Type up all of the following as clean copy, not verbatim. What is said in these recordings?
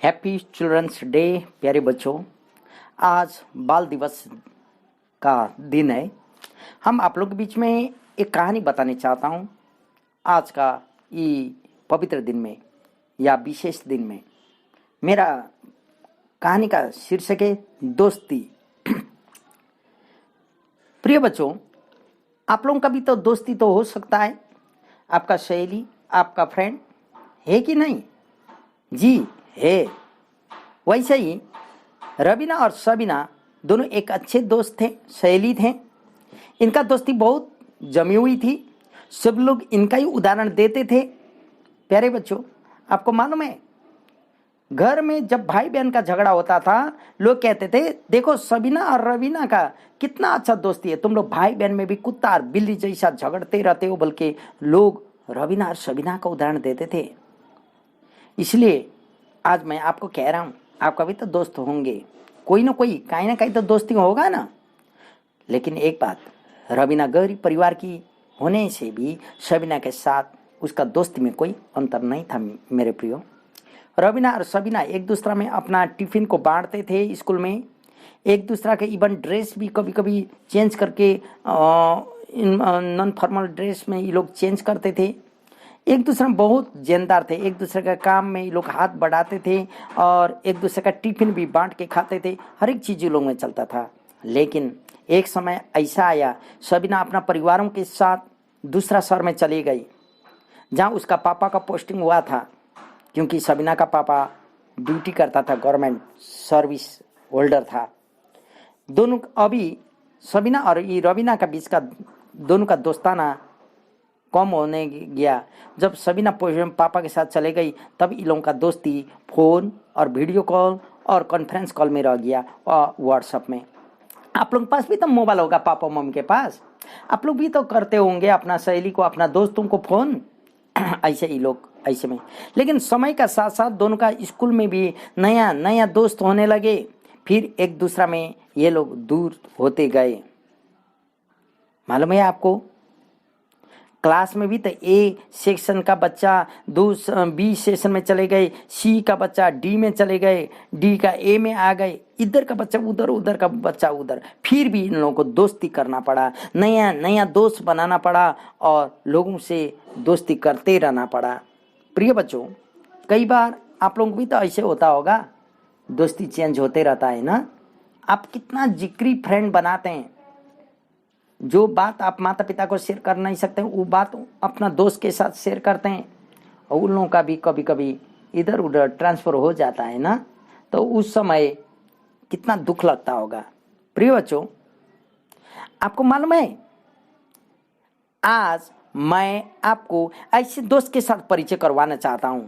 Happy children's day प्यारे बच्चों। आज बाल दिवस का दिन है। हम आप लोग के बीच में एक कहानी बताने चाहता हूँ। आज का ये पवित्र दिन में या विशेष दिन में मेरा कहानी का शीर्षक है दोस्ती। प्रिय बच्चों, आप लोगों का भी तो दोस्ती तो हो सकता है। आपका सहेली, आपका फ्रेंड है कि नहीं? जी है। वैसे ही रवीना और सबीना दोनों एक अच्छे दोस्त थे, सहेली थे। इनका दोस्ती बहुत जमी हुई थी। सब लोग इनका ही उदाहरण देते थे। प्यारे बच्चों, आपको मालूम है, घर में जब भाई बहन का झगड़ा होता था, लोग कहते थे देखो सबीना और रवीना का कितना अच्छा दोस्ती है। तुम लोग भाई बहन में भी कुत्ता और बिल्ली जैसा झगड़ते रहते हो। बल्कि लोग रवीना और सबीना का उदाहरण देते थे। इसलिए आज मैं आपको कह रहा हूं, आपका भी तो दोस्त होंगे, कोई ना कोई कहीं ना कहीं तो दोस्ती होगा ना। लेकिन एक बात, रवीना गरीब परिवार की होने से भी सबीना के साथ उसका दोस्ती में कोई अंतर नहीं था। मेरे प्रियो, रवीना और सबीना एक दूसरा में अपना टिफिन को बांटते थे। स्कूल में एक दूसरा के इवन ड्रेस भी कभी कभी चेंज करके नॉन फॉर्मल ड्रेस में ये लोग चेंज करते थे। एक दूसरे में बहुत जानदार थे। एक दूसरे का काम में ये लोग हाथ बढ़ाते थे और एक दूसरे का टिफिन भी बांट के खाते थे। हर एक चीज लोगों में चलता था। लेकिन एक समय ऐसा आया, सबीना अपना परिवारों के साथ दूसरा शहर में चली गई जहाँ उसका पापा का पोस्टिंग हुआ था। क्योंकि सबीना का पापा ड्यूटी करता था, गवर्नमेंट सर्विस होल्डर था। दोनों अभी सबीना और ये रवीना का बीच का दोनों का दोस्ताना कम होने गया। जब सबीना पापा के साथ चले गई तब इन लोगों का दोस्ती फोन और वीडियो कॉल और कॉन्फ्रेंस कॉल में रह गया और व्हाट्सएप में। आप लोगों के पास भी तो मोबाइल होगा, पापा मम्मी के पास। आप लोग भी तो करते होंगे अपना सहेली को, अपना दोस्तों को फोन। ऐसे ही लोग ऐसे में। लेकिन समय का साथ साथ दोनों का स्कूल में भी नया नया दोस्त होने लगे। फिर एक दूसरा में ये लोग दूर होते गए। मालूम है आपको, क्लास में भी तो ए सेक्शन का बच्चा बी सेक्शन में चले गए, सी का बच्चा डी में चले गए, डी का ए में आ गए, इधर का बच्चा उधर, उधर का बच्चा उधर। फिर भी इन लोगों को दोस्ती करना पड़ा, नया नया दोस्त बनाना पड़ा और लोगों से दोस्ती करते रहना पड़ा। प्रिय बच्चों, कई बार आप लोगों को भी तो ऐसे होता होगा, दोस्ती चेंज होते रहता है ना। आप कितना जिक्री फ्रेंड बनाते हैं। जो बात आप माता पिता को शेयर कर नहीं सकते वो बात अपना दोस्त के साथ शेयर करते हैं। और उन लोगों का भी कभी कभी इधर उधर ट्रांसफर हो जाता है ना, तो उस समय कितना दुख लगता होगा। प्रिय बच्चों, आपको मालूम है, आज मैं आपको ऐसे दोस्त के साथ परिचय करवाना चाहता हूं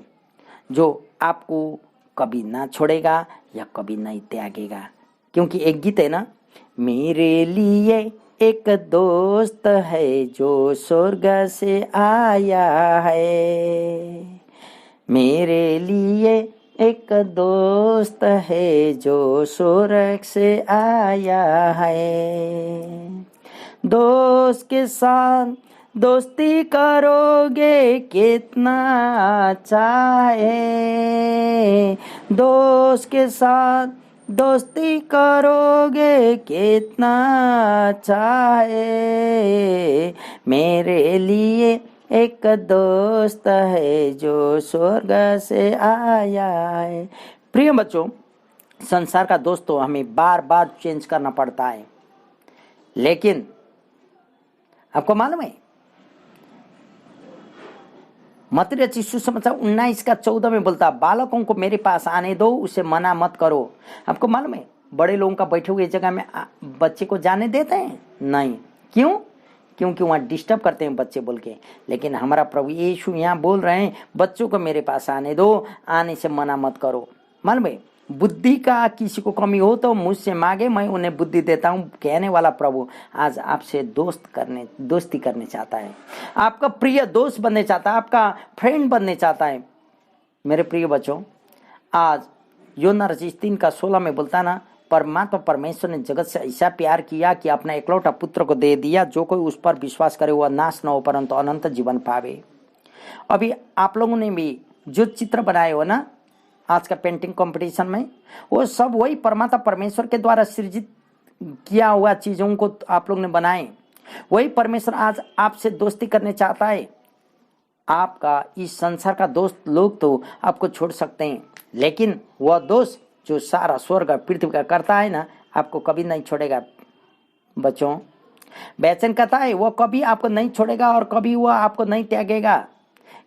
जो आपको कभी ना छोड़ेगा या कभी नहीं त्यागेगा। क्योंकि एक गीत है ना, मेरे लिए एक दोस्त है जो स्वर्ग से आया है। मेरे लिए एक दोस्त है जो स्वर्ग से आया है। दोस्त के साथ दोस्ती करोगे कितना अच्छा है। दोस्त के साथ दोस्ती करोगे कितना अच्छा है। मेरे लिए एक दोस्त है जो स्वर्ग से आया है। प्रिय बच्चों, संसार का दोस्त तो हमें बार बार चेंज करना पड़ता है। लेकिन आपको मालूम है, मत्ती रचित सुसमाचार 19:14 में बोलता, बालकों को मेरे पास आने दो, उसे मना मत करो। आपको मालूम है, बड़े लोगों का बैठे हुए जगह में बच्चे को जाने देते हैं? नहीं। क्यों? क्योंकि वहां डिस्टर्ब करते हैं बच्चे बोल के। लेकिन हमारा प्रभु यीशु यहाँ बोल रहे हैं, बच्चों को मेरे पास आने दो, आने से मना मत करो। मालूम है, बुद्धि का किसी को कमी हो तो मुझसे मांगे, मैं उन्हें बुद्धि देता हूँ। कहने वाला प्रभु आज आपसे दोस्ती करने चाहता है। आपका प्रिय दोस्त बनने चाहता है, आपका फ्रेंड बनने चाहता है। मेरे प्रिय बच्चों, आज यूहन्ना रचित 3:16 में बोलता ना, परमात्मा परमेश्वर ने जगत से ऐसा प्यार किया कि अपना एकलौता पुत्र को दे दिया, जो कोई उस पर विश्वास करे वह नाश न हो परंतु अनंत जीवन पावे। अभी आप लोगों ने भी जो चित्र बनाए हो ना, आज का पेंटिंग कंपटीशन में, वो सब वही परमात्मा परमेश्वर के द्वारा सृजित किया हुआ चीजों को आप लोग ने बनाए। वही परमेश्वर आज आपसे दोस्ती करने चाहता है। आपका इस संसार का दोस्त लोग तो आपको छोड़ सकते हैं, लेकिन वह दोस्त जो सारा स्वर्ग पृथ्वी का करता है ना, आपको कभी नहीं छोड़ेगा। बच्चों, वचन कहता है वो कभी आपको नहीं छोड़ेगा और कभी वह आपको नहीं त्यागेगा।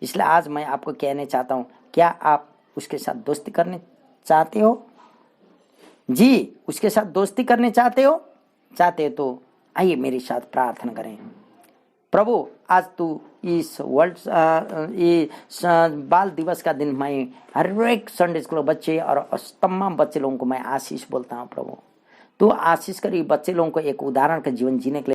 इसलिए आज मैं आपको कहने चाहता हूँ, क्या आप उसके साथ दोस्ती करने चाहते हो? जी, उसके साथ दोस्ती करने चाहते हो? चाहते हो तो आइए मेरे साथ प्रार्थना करें। प्रभु, आज तू इस बाल दिवस का दिन मैं हर एक संडे स्कूल बच्चे और तमाम बच्चे लोगों को मैं आशीष बोलता हूँ। प्रभु, तू आशीष करी बच्चे लोगों को एक उदाहरण का जीवन जीने के लिए